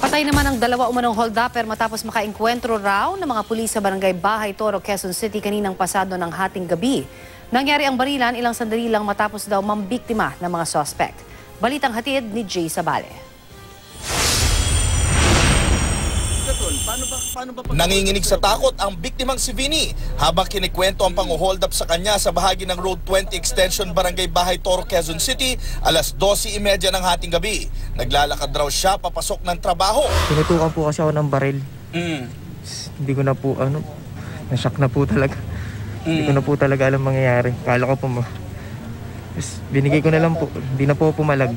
Patay naman ang dalawa umanong hold-upper matapos makaengkwentro raw ng mga pulis sa barangay Bahay Toro, Quezon City kaninang pasado ng hating gabi. Nangyari ang barilan ilang sandali lang matapos daw mambiktima ng mga suspect. Balitang hatid ni Jay Sabale. Nanginginig sa takot ang biktimang si Vinny habang kinikwento ang pang-hold up sa kanya sa bahagi ng Road 20 Extension Barangay Bahay Toro, Quezon City alas 12:30 ng hating gabi. Naglalakad raw siya papasok ng trabaho. Tinutukan po kasi ako ng baril. Hindi ko na po nashock na po talaga. Hindi ko na po talaga alam mangyayari. Kala ko po binigay ko na lang po. Hindi na po pumalag.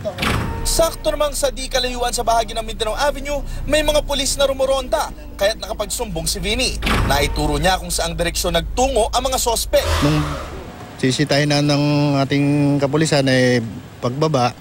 Sakto namang sa di kalayuan sa bahagi ng Mindanao Avenue, may mga pulis na rumoronda, kaya't nakapagsumbong si Vinny. Naituro niya kung saang direksyon nagtungo ang mga sospek. Nung sisitahin na ng ating kapulisan pagbaba,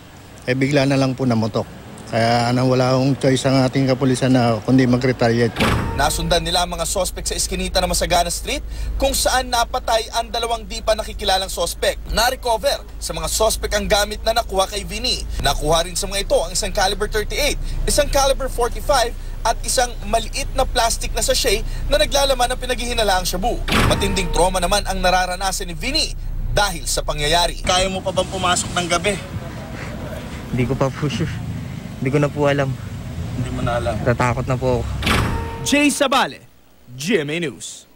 bigla na lang po namotok. Kaya wala akong choice ang ating kapulisan na kundi mag-retaliate po. Nasundan nila ang mga sospek sa iskinita ng Masagana Street kung saan napatay ang dalawang di pa nakikilalang sospek. Na-recover sa mga sospek ang gamit na nakuha kay Vinny. Nakuha rin sa mga ito ang isang caliber 38, isang caliber 45 at isang maliit na plastic na sachet na naglalaman ng pinaghihinalaang shabu. Matinding trauma naman ang nararanasan ni Vinny dahil sa pangyayari. Kaya mo pa bang pumasok ng gabi? Hindi ko pa po sure. Hindi ko na po alam. Hindi mo na alam. Tatakot na po ako. Jay Sabale, GMA News.